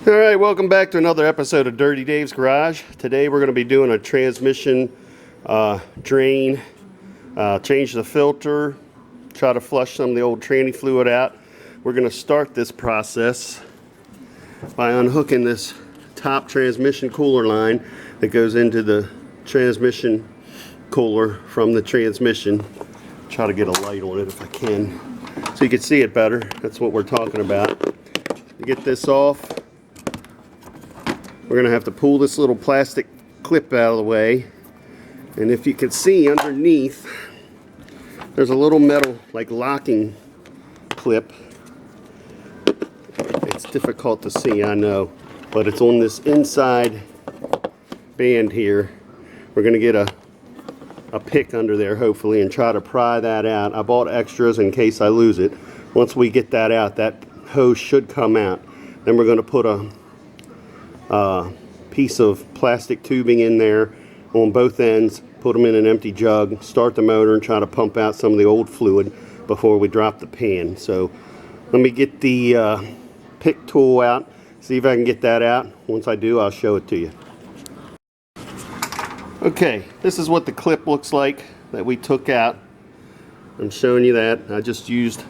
Alright, welcome back to another episode of Dirty Dave's Garage. Today we're going to be doing a transmission drain, change the filter, try to flush some of the old tranny fluid out. We're going to start this process by unhooking this top transmission cooler line that goes into the transmission cooler from the transmission. Try to get a light on it if I can so you can see it better. That's what we're talking about. To get this off, we're going to have to pull this little plastic clip out of the way, and if you can see underneath there's a little metal like locking clip. It's difficult to see, I know, but it's on this inside band here. We're going to get a pick under there hopefully and try to pry that out. I bought extras in case I lose it. Once we get that out, that hose should come out. Then we're going to put a piece of plastic tubing in there on both ends, put them in an empty jug, start the motor and try to pump out some of the old fluid before we drop the pan. So let me get the pick tool out, see if I can get that out. Once I do, I'll show it to you. Okay, this is what the clip looks like that we took out. I'm showing you that. I just used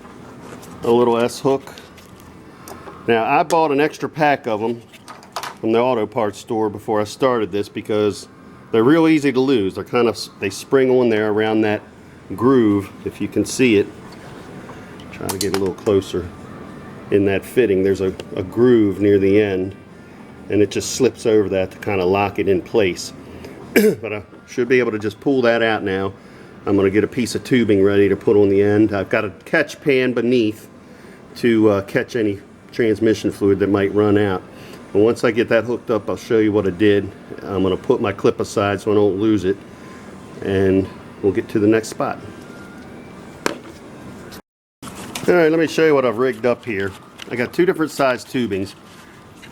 a little S-hook. Now I bought an extra pack of them from the auto parts store before I started this because they're real easy to lose. They spring on there around that groove, if you can see it. Try to get a little closer. In that fitting there's a groove near the end, and it just slips over that to kind of lock it in place. But I should be able to just pull that out now. I'm going to get a piece of tubing ready to put on the end. I've got a catch pan beneath to catch any transmission fluid that might run out. But once I get that hooked up, I'll show you what I did. I'm going to put my clip aside so I don't lose it, and we'll get to the next spot. Alright, let me show you what I've rigged up here. I got two different size tubings.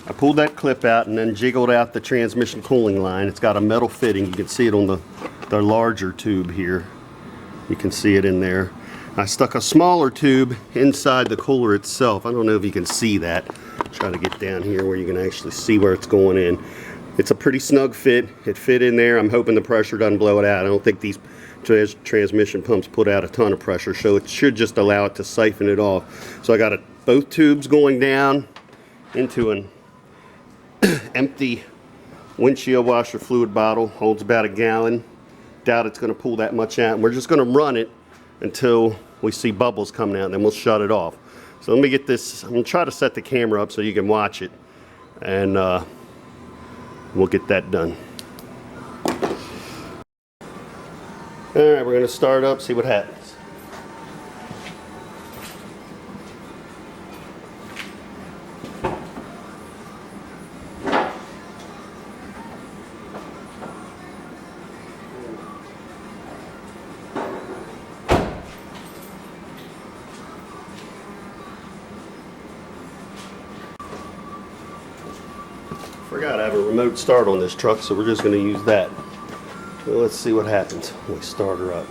I pulled that clip out and then jiggled out the transmission cooling line. It's got a metal fitting. You can see it on the larger tube here. You can see it in there. I stuck a smaller tube inside the cooler itself. I don't know if you can see that. Try to get down here where you can actually see where it's going in. It's a pretty snug fit. It fit in there. I'm hoping the pressure doesn't blow it out. I don't think these transmission pumps put out a ton of pressure, so it should just allow it to siphon it off. So I got both tubes going down into an empty windshield washer fluid bottle. Holds about a gallon. Doubt it's going to pull that much out. And we're just going to run it until we see bubbles coming out, and then we'll shut it off. So let me get this. I'm going to try to set the camera up so you can watch it, and we'll get that done. Alright, we're going to start up, see what happens. Forgot I have a remote start on this truck, so we're just going to use that. Well, let's see what happens when we start her up.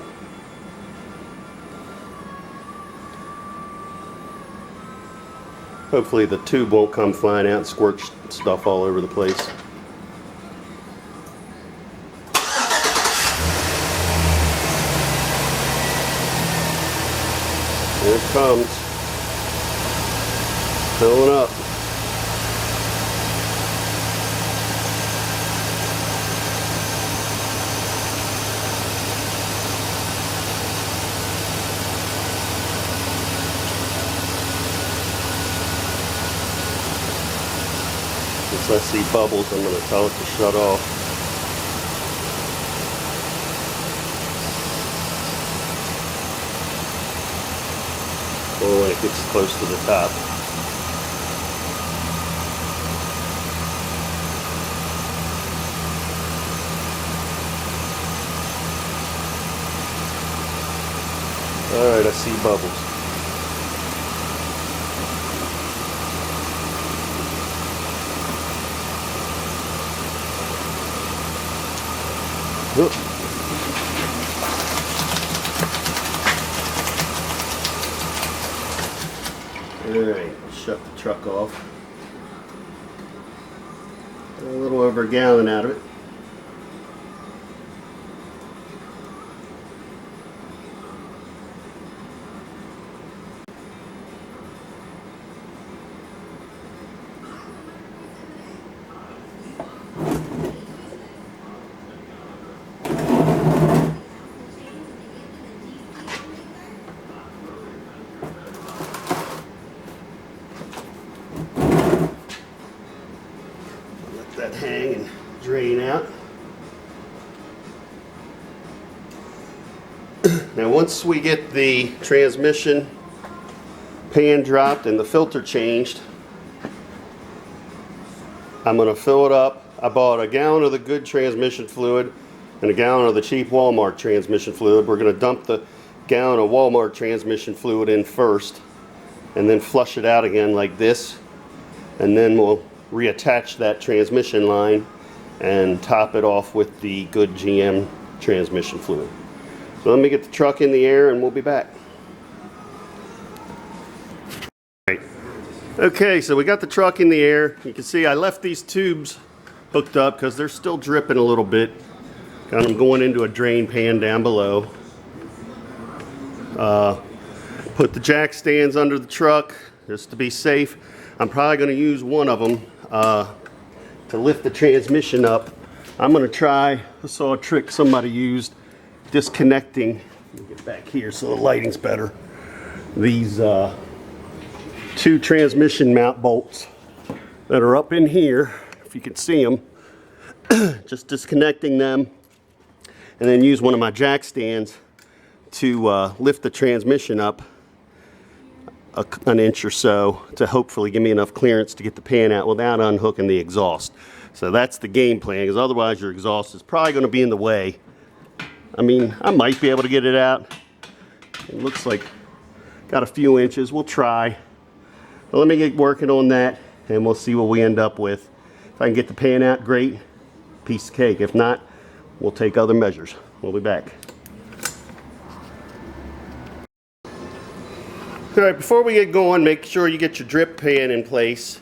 Hopefully the tube won't come flying out and squirt stuff all over the place. Here it comes. Filling up. Once I see bubbles, I'm going to tell it to shut off. Or when it gets close to the top. Alright, I see bubbles. Alright, shut the truck off. A little over a gallon out of it. That hang and drain out. Now once we get the transmission pan dropped and the filter changed, I'm going to fill it up. I bought a gallon of the good transmission fluid and a gallon of the cheap Walmart transmission fluid. We're going to dump the gallon of Walmart transmission fluid in first and then flush it out again like this, and then we'll reattach that transmission line and top it off with the good GM transmission fluid. So let me get the truck in the air and we'll be back. Right. Okay, so we got the truck in the air. You can see I left these tubes hooked up because they're still dripping a little bit. Got them going into a drain pan down below. Put the jack stands under the truck just to be safe. I'm probably going to use one of them to lift the transmission up. I'm going to try, I saw a trick somebody used, disconnecting, let me get back here so the lighting's better, these two transmission mount bolts that are up in here, if you can see them, just disconnecting them, and then use one of my jack stands to lift the transmission up an inch or so to hopefully give me enough clearance to get the pan out without unhooking the exhaust. So that's the game plan, because otherwise your exhaust is probably going to be in the way. I mean, I might be able to get it out. It looks like got a few inches. We'll try. But let me get working on that and we'll see what we end up with. If I can get the pan out, great. Piece of cake. If not, we'll take other measures. We'll be back. All right, before we get going, make sure you get your drip pan in place.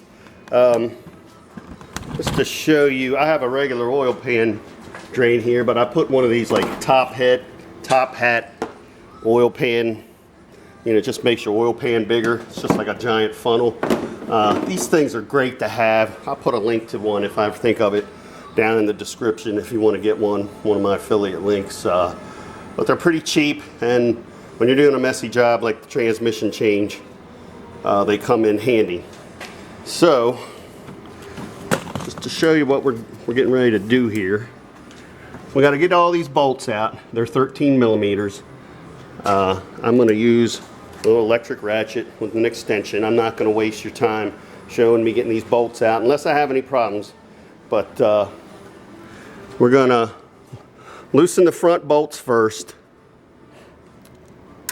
Just to show you, I have a regular oil pan drain here, but I put one of these like top hat oil pan. You know, it just makes your oil pan bigger. It's just like a giant funnel. These things are great to have. I'll put a link to one if I think of it down in the description if you want to get one of my affiliate links. But they're pretty cheap, and when you're doing a messy job like the transmission change, they come in handy. So, just to show you what we're getting ready to do here, we got to get all these bolts out. They're 13 millimeters. I'm going to use a little electric ratchet with an extension. I'm not going to waste your time showing me getting these bolts out unless I have any problems. But we're going to loosen the front bolts first.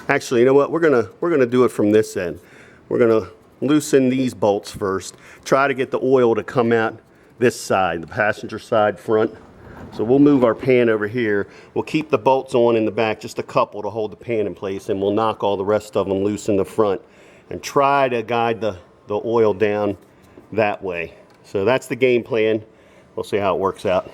Actually, you know what? We're gonna do it from this end. We're gonna loosen these bolts first. Try to get the oil to come out this side, the passenger side front. So we'll move our pan over here. We'll keep the bolts on in the back, just a couple to hold the pan in place, and we'll knock all the rest of them loose in the front and try to guide the oil down that way. So that's the game plan. We'll see how it works out.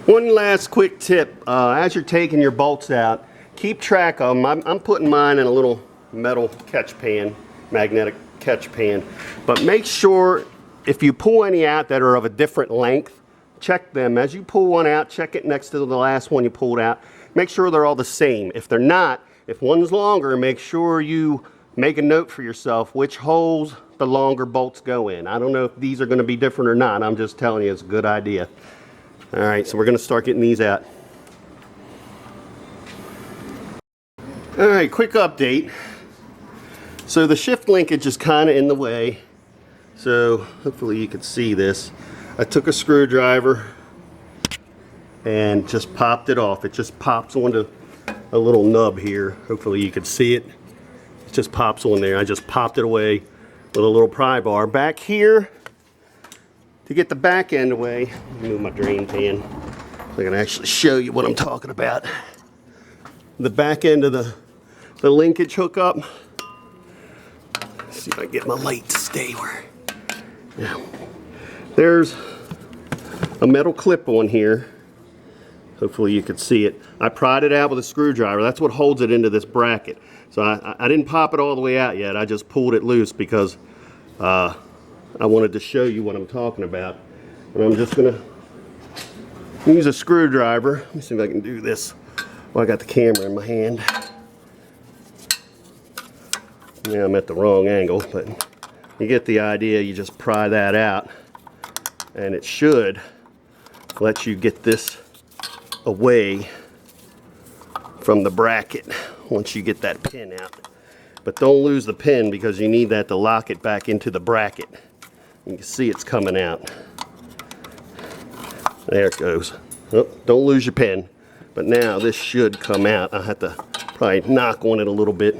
One last quick tip, as you're taking your bolts out, keep track of them. I'm putting mine in a little metal catch pan, magnetic catch pan. But make sure if you pull any out that are of a different length, check them. As you pull one out, check it next to the last one you pulled out. Make sure they're all the same. If they're not, if one's longer, make sure you make a note for yourself which holes the longer bolts go in. I don't know if these are going to be different or not. I'm just telling you it's a good idea. All right, so we're going to start getting these out. All right, quick update. So the shift linkage is kind of in the way. So hopefully you can see this. I took a screwdriver and just popped it off. It just pops onto a little nub here. Hopefully you can see it. It just pops on there. I just popped it away with a little pry bar. Back here, to get the back end away, let me move my drain pan so I can actually show you what I'm talking about. The back end of the linkage hookup. Let's see if I can get my light to stay where. Yeah. There's a metal clip on here. Hopefully you could see it. I pried it out with a screwdriver. That's what holds it into this bracket. So I didn't pop it all the way out yet. I just pulled it loose because I wanted to show you what I'm talking about. And I'm just gonna use a screwdriver. Let me see if I can do this while I got the camera in my hand. Yeah, I'm at the wrong angle, but you get the idea. You just pry that out and it should let you get this away from the bracket once you get that pin out. But don't lose the pin because you need that to lock it back into the bracket. You can see it's coming out. There it goes. Oh, don't lose your pin. But now this should come out. I have to probably knock on it a little bit,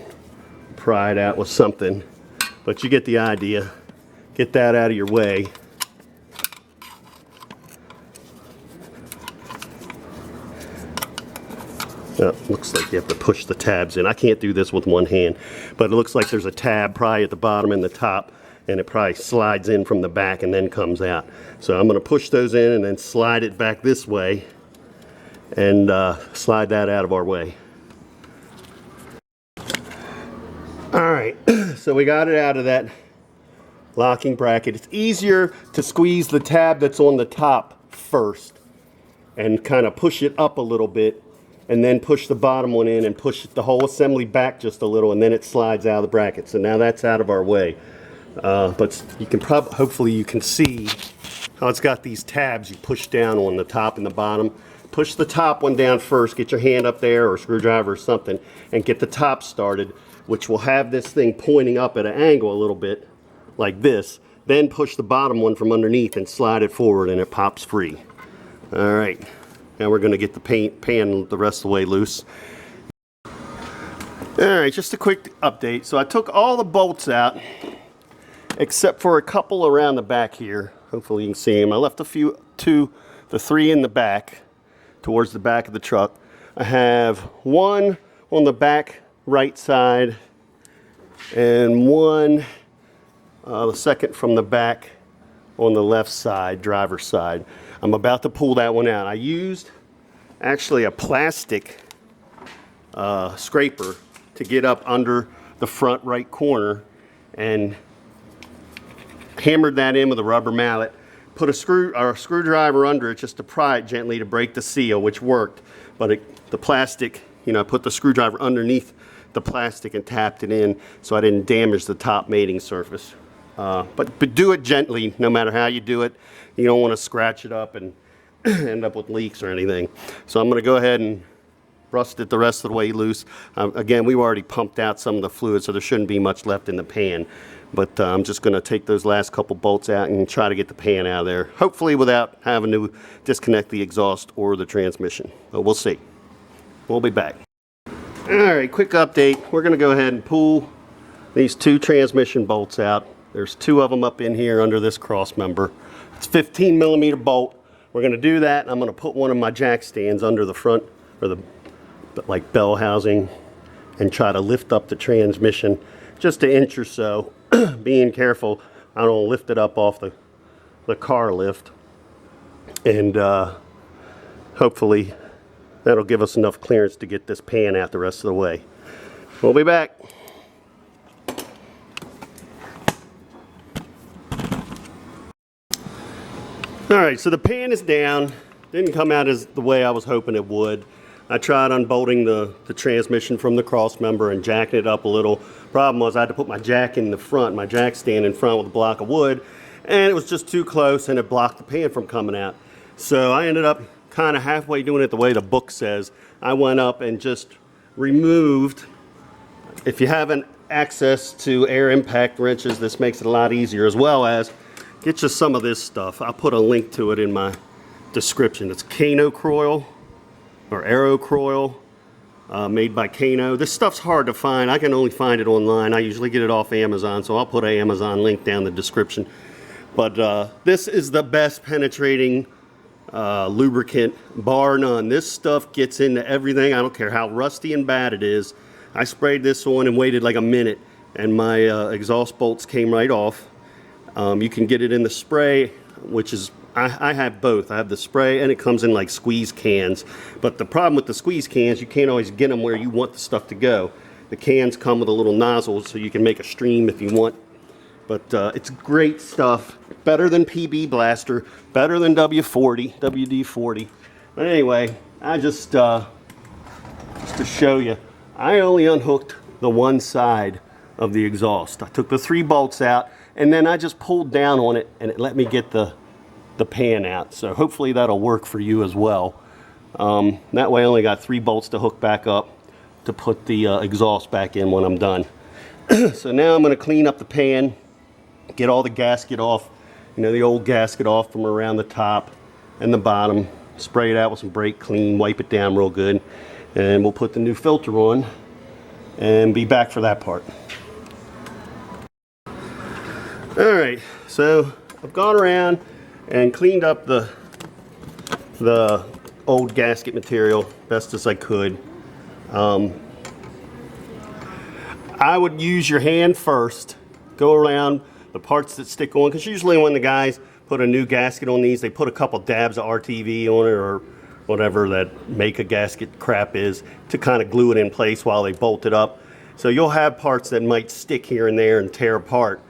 pry it out with something. But you get the idea. Get that out of your way. Oh, looks like you have to push the tabs in. I can't do this with one hand, but it looks like there's a tab probably at the bottom and the top, and it probably slides in from the back and then comes out. So I'm going to push those in and then slide it back this way and slide that out of our way. All right, so we got it out of that locking bracket. It's easier to squeeze the tab that's on the top first and kind of push it up a little bit, and then push the bottom one in and push the whole assembly back just a little, and then it slides out of the bracket. So now that's out of our way. But you can hopefully you can see how it's got these tabs you push down on the top and the bottom. Push the top one down first, get your hand up there or a screwdriver or something, and get the top started, which will have this thing pointing up at an angle a little bit, like this. Then push the bottom one from underneath and slide it forward and it pops free. All right. Now we're going to get the pan the rest of the way loose. Alright, just a quick update. So I took all the bolts out except for a couple around the back here. Hopefully you can see them. I left the 3 in the back, towards the back of the truck. I have one on the back right side and one, the second from the back on the left side, driver's side. I'm about to pull that one out. I used actually a plastic scraper to get up under the front right corner and hammered that in with a rubber mallet. Put a screwdriver under it just to pry it gently to break the seal, which worked. But the plastic, you know, I put the screwdriver underneath the plastic and tapped it in so I didn't damage the top mating surface. But do it gently, no matter how you do it. You don't want to scratch it up and end up with leaks or anything. So I'm going to go ahead and rust it the rest of the way loose. Again, we've already pumped out some of the fluid, so there shouldn't be much left in the pan. But I'm just going to take those last couple bolts out and try to get the pan out of there, hopefully without having to disconnect the exhaust or the transmission. But we'll see. We'll be back. All right, quick update. We're going to go ahead and pull these 2 transmission bolts out. There's 2 of them up in here under this cross member. It's 15mm bolt. We're going to do that, and I'm going to put one of my jack stands under the front, or the like bell housing, and try to lift up the transmission just an inch or so. Being careful, I don't lift it up off the car lift, and hopefully that'll give us enough clearance to get this pan out the rest of the way. We'll be back. Alright, so the pan is down. Didn't come out as the way I was hoping it would. I tried unbolting the transmission from the cross member and jacking it up a little. Problem was I had to put my jack in the front, my jack stand in front with a block of wood, and it was just too close and it blocked the pan from coming out. So I ended up kind of halfway doing it the way the book says. I went up and just removed, if you haven't access to air impact wrenches, this makes it a lot easier, as well as get you some of this stuff. I'll put a link to it in my description. It's Kano Croil, or Aero Croil, made by Kano. This stuff's hard to find. I can only find it online. I usually get it off Amazon, so I'll put an Amazon link down in the description. But this is the best penetrating lubricant, bar none. This stuff gets into everything. I don't care how rusty and bad it is. I sprayed this on and waited like a minute, and my exhaust bolts came right off. You can get it in the spray. which is, I have both. I have the spray and it comes in like squeeze cans. But the problem with the squeeze cans, you can't always get them where you want the stuff to go. The cans come with a little nozzle so you can make a stream if you want. But it's great stuff. Better than PB Blaster, better than W40, WD-40. But anyway, I just to show you, I only unhooked the one side of the exhaust. I took the 3 bolts out and then I just pulled down on it and it let me get the pan out. So hopefully that'll work for you as well. That way I only got 3 bolts to hook back up to put the exhaust back in when I'm done. So now I'm going to clean up the pan, get all the gasket off, you know, the old gasket off from around the top and the bottom, spray it out with some brake clean, wipe it down real good, and we'll put the new filter on and be back for that part. Alright, so I've gone around and cleaned up the old gasket material best as I could. I would use your hand first, go around the parts that stick on, because usually when the guys put a new gasket on these, they put a couple dabs of RTV on it or whatever that make a gasket crap is to kind of glue it in place while they bolt it up. So you'll have parts that might stick here and there and tear apart.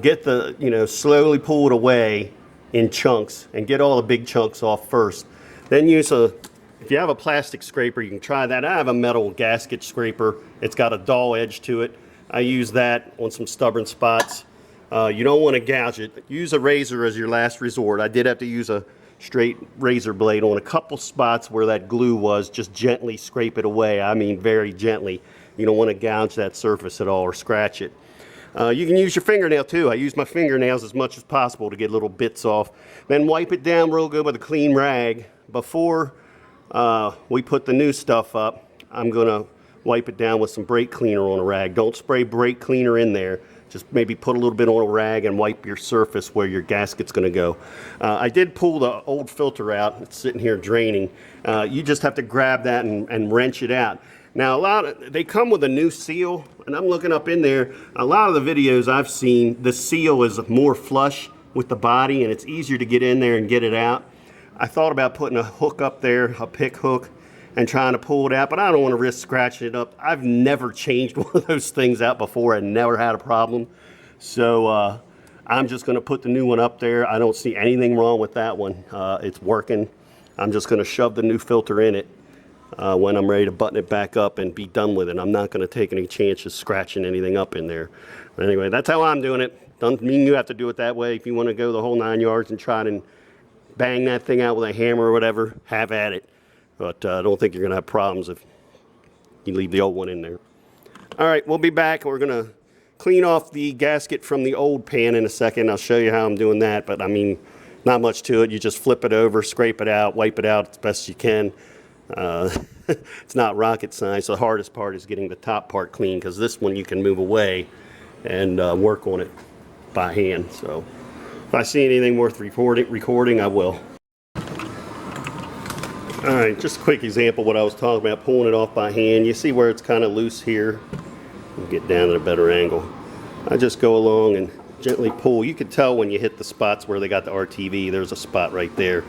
Get the, you know, slowly pull it away in chunks and get all the big chunks off first. Then use if you have a plastic scraper, you can try that. I have a metal gasket scraper. It's got a dull edge to it. I use that on some stubborn spots. You don't want to gouge it. Use a razor as your last resort. I did have to use a straight razor blade on a couple spots where that glue was. Just gently scrape it away. I mean very gently. You don't want to gouge that surface at all or scratch it. You can use your fingernail too. I use my fingernails as much as possible to get little bits off. Then wipe it down real good with a clean rag. Before we put the new stuff up, I'm going to wipe it down with some brake cleaner on a rag. Don't spray brake cleaner in there. Just maybe put a little bit on a rag and wipe your surface where your gasket's going to go. I did pull the old filter out. It's sitting here draining. You just have to grab that and wrench it out. Now, they come with a new seal, and I'm looking up in there. A lot of the videos I've seen, the seal is more flush with the body, and it's easier to get in there and get it out. I thought about putting a hook up there, a pick hook, and trying to pull it out, but I don't want to risk scratching it up. I've never changed one of those things out before and never had a problem. So I'm just going to put the new one up there. I don't see anything wrong with that one. It's working. I'm just going to shove the new filter in it when I'm ready to button it back up and be done with it. I'm not going to take any chances scratching anything up in there. But anyway, that's how I'm doing it. Doesn't mean you have to do it that way. If you want to go the whole 9 yards and try to bang that thing out with a hammer or whatever, have at it. But I don't think you're going to have problems if you leave the old one in there. All right, we'll be back. We're going to clean off the gasket from the old pan in a second. I'll show you how I'm doing that. But, I mean, not much to it. You just flip it over, scrape it out, wipe it out as best you can. It's not rocket science. The hardest part is getting the top part clean, because this one you can move away and work on it by hand. So if I see anything worth recording, I will. Alright, just a quick example of what I was talking about, pulling it off by hand. You see where it's kind of loose here? We'll get down at a better angle. I just go along and gently pull. You can tell when you hit the spots where they got the RTV. There's a spot right there.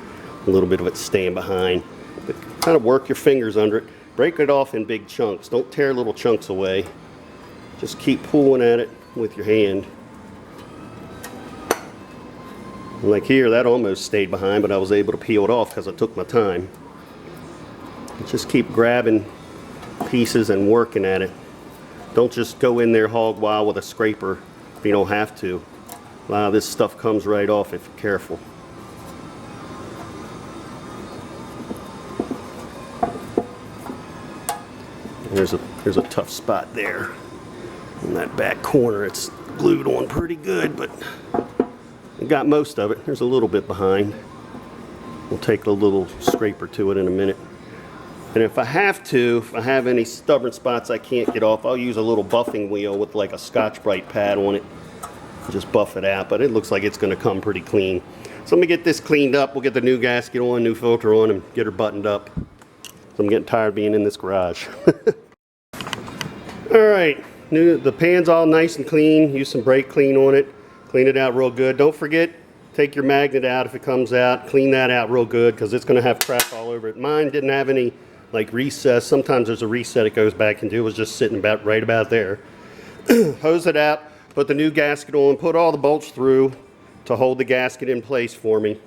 A little bit of it staying behind. But kind of work your fingers under it. Break it off in big chunks. Don't tear little chunks away. Just keep pulling at it with your hand. Like here, that almost stayed behind, but I was able to peel it off because I took my time. Just keep grabbing pieces and working at it. Don't just go in there hog wild with a scraper if you don't have to. A lot of this stuff comes right off if you're careful. There's a tough spot there. In that back corner, it's glued on pretty good, but I got most of it. There's a little bit behind. We'll take a little scraper to it in a minute. And if I have any stubborn spots I can't get off, I'll use a little buffing wheel with like a Scotch-Brite pad on it. Just buff it out, but it looks like it's going to come pretty clean. So let me get this cleaned up. We'll get the new gasket on, new filter on, and get her buttoned up. So I'm getting tired of being in this garage. Alright, the pan's all nice and clean. Use some brake clean on it. Clean it out real good. Don't forget take your magnet out if it comes out, clean that out real good because it's going to have crap all over it. Mine didn't have any like recess. Sometimes there's a reset it goes back into. It was just sitting right about there. Hose it out, put the new gasket on, put all the bolts through to hold the gasket in place for me.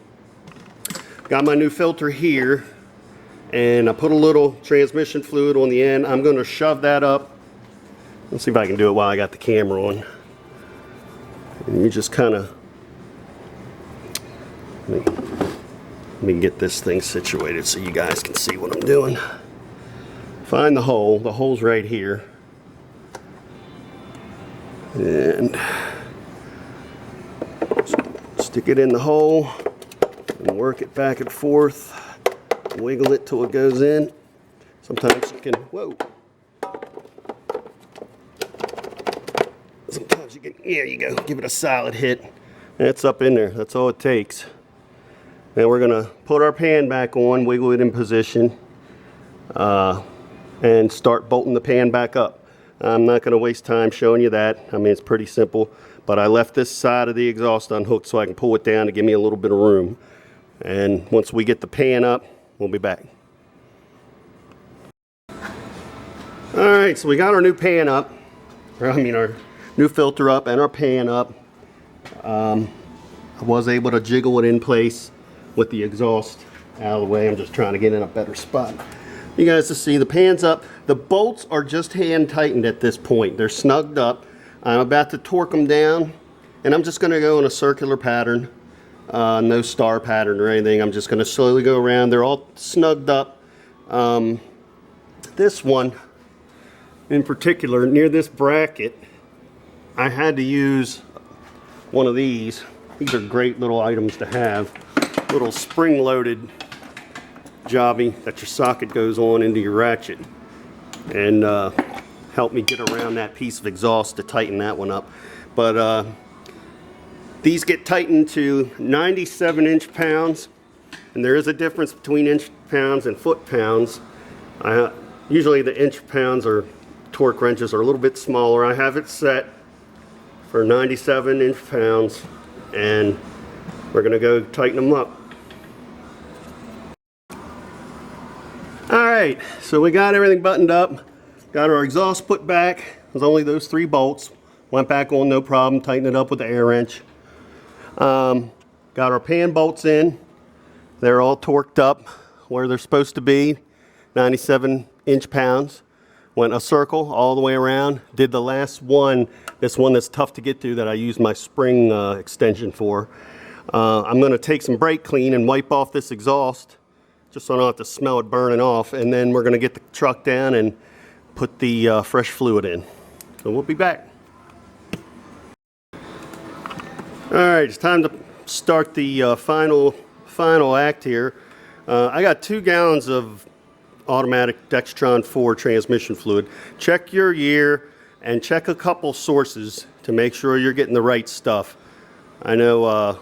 Got my new filter here, and I put a little transmission fluid on the end. I'm going to shove that up. Let's see if I can do it while I got the camera on. And you just kind of, let me get this thing situated so you guys can see what I'm doing. Find the hole. The hole's right here. And stick it in the hole and work it back and forth. Wiggle it till it goes in. Sometimes you can, whoa. Sometimes you can, there you go, give it a solid hit. And it's up in there, that's all it takes. Now we're gonna put our pan back on, wiggle it in position, and start bolting the pan back up. I'm not gonna waste time showing you that. I mean, it's pretty simple, but I left this side of the exhaust unhooked so I can pull it down to give me a little bit of room. And once we get the pan up, we'll be back. All right, so we got our new pan up, our new filter up and our pan up. I was able to jiggle it in place with the exhaust out of the way. I'm just trying to get in a better spot. You guys to see the pan's up. The bolts are just hand tightened at this point. They're snugged up. I'm about to torque them down, and I'm just going to go in a circular pattern, no star pattern or anything. I'm just going to slowly go around. They're all snugged up. This one in particular, near this bracket, I had to use one of these. These are great little items to have. Little spring-loaded jobby that your socket goes on into your ratchet, and help me get around that piece of exhaust to tighten that one up. But these get tightened to 97 inch-pounds, and there is a difference between inch-pounds and foot-pounds. Usually the inch-pounds or torque wrenches are a little bit smaller. I have it set for 97 inch-pounds, and we're going to go tighten them up. Alright, so we got everything buttoned up, got our exhaust put back. There's only those 3 bolts. Went back on, no problem, tightened it up with the air wrench. Got our pan bolts in. They're all torqued up where they're supposed to be, 97 inch-pounds. Went a circle all the way around. Did the last one, this one that's tough to get to that I used my spring extension for. I'm going to take some brake clean and wipe off this exhaust just so I don't have to smell it burning off, and then we're going to get the truck down and put the fresh fluid in. So we'll be back. Alright, it's time to start the final act here. I got 2 gallons of automatic Dextron 4 transmission fluid. Check your year and check a couple sources to make sure you're getting the right stuff. I know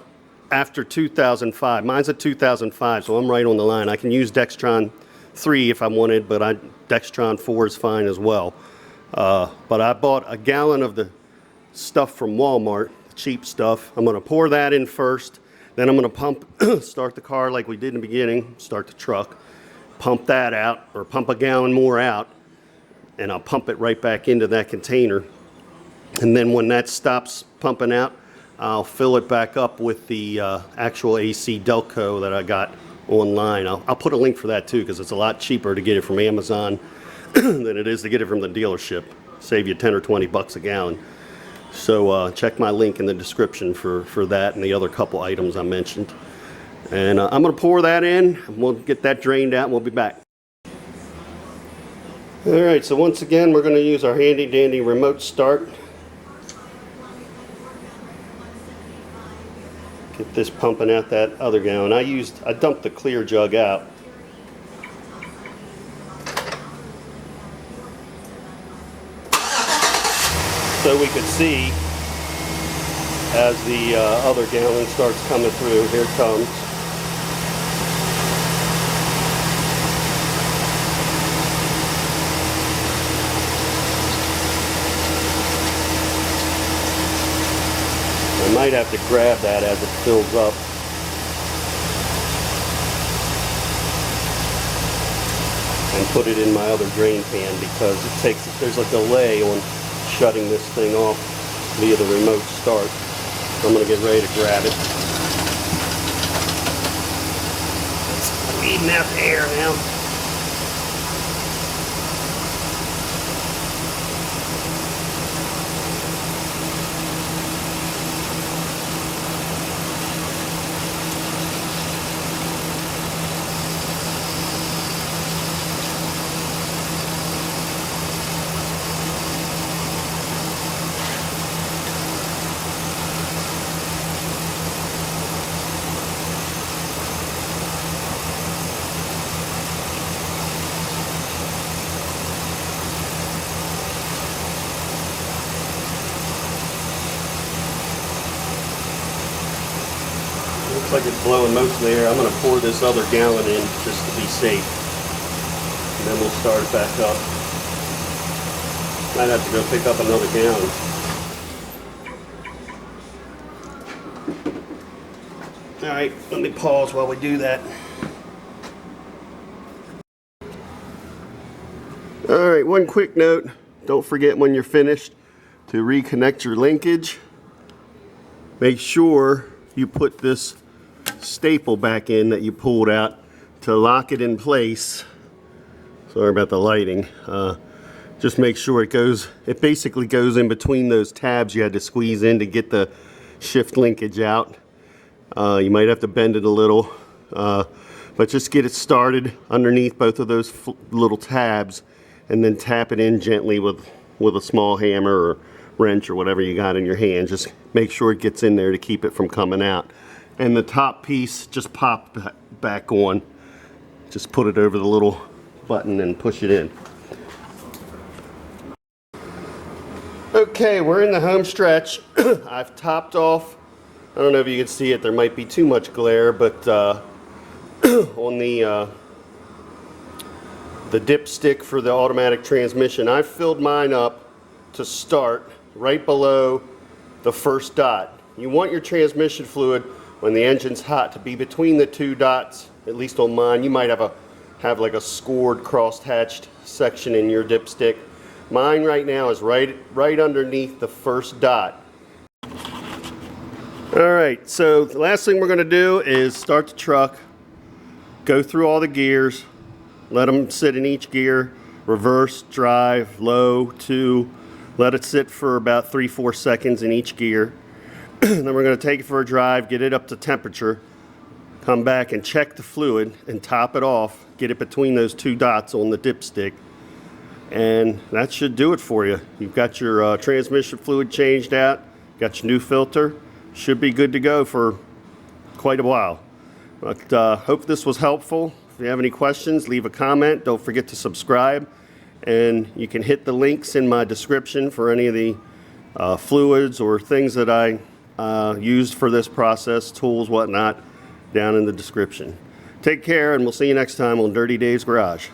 after 2005, mine's a 2005, so I'm right on the line. I can use Dextron 3 if I wanted, but Dextron 4 is fine as well. But I bought a gallon of the stuff from Walmart, cheap stuff. I'm going to pour that in first, then I'm going to pump, start the car like we did in the beginning, start the truck, pump that out, or pump a gallon more out, and I'll pump it right back into that container. And then when that stops pumping out, I'll fill it back up with the actual AC Delco that I got online. I'll put a link for that too, because it's a lot cheaper to get it from Amazon than it is to get it from the dealership. Save you 10 or 20 bucks a gallon. So check my link in the description for that and the other couple items I mentioned. And I'm going to pour that in, and we'll get that drained out, and we'll be back. Alright, so once again we're going to use our handy dandy remote start. Get this pumping out that other gallon. I dumped the clear jug out. So we could see as the other gallon starts coming through. Here it comes. might have to grab that as it fills up. And put it in my other drain pan because there's a delay on shutting this thing off via the remote start. So I'm going to get ready to grab it. It's bleeding out the air now. Looks like it's blowing most of the air. I'm going to pour this other gallon in just to be safe. And then we'll start it back up. Might have to go pick up another gallon. Alright, let me pause while we do that. Alright, one quick note. Don't forget when you're finished to reconnect your linkage. Make sure you put this staple back in that you pulled out to lock it in place. Sorry about the lighting. Just make sure it basically goes in between those tabs you had to squeeze in to get the shift linkage out. You might have to bend it a little, but just get it started underneath both of those little tabs and then tap it in gently with a small hammer or wrench or whatever you got in your hand. Just make sure it gets in there to keep it from coming out. And the top piece, just pop back on. Just put it over the little button and push it in. Okay, we're in the home stretch. I've topped off. I don't know if you can see it. There might be too much glare, but on the dipstick for the automatic transmission, I filled mine up to start right below the first dot. You want your transmission fluid when the engine's hot to be between the two dots. At least on mine, you might have like a scored cross-hatched section in your dipstick. Mine right now is right underneath the first dot. Alright, so the last thing we're going to do is start the truck, go through all the gears, let them sit in each gear, reverse, drive, low, 2, let it sit for about 3-4 seconds in each gear. Then we're going to take it for a drive, get it up to temperature, come back and check the fluid and top it off, get it between those two dots on the dipstick, and that should do it for you. You've got your transmission fluid changed out, got your new filter, should be good to go for quite a while. But hope this was helpful. If you have any questions, leave a comment. Don't forget to subscribe, and you can hit the links in my description for any of the fluids or things that I used for this process, tools, whatnot, down in the description. Take care, and we'll see you next time on Dirty Dave's Garage.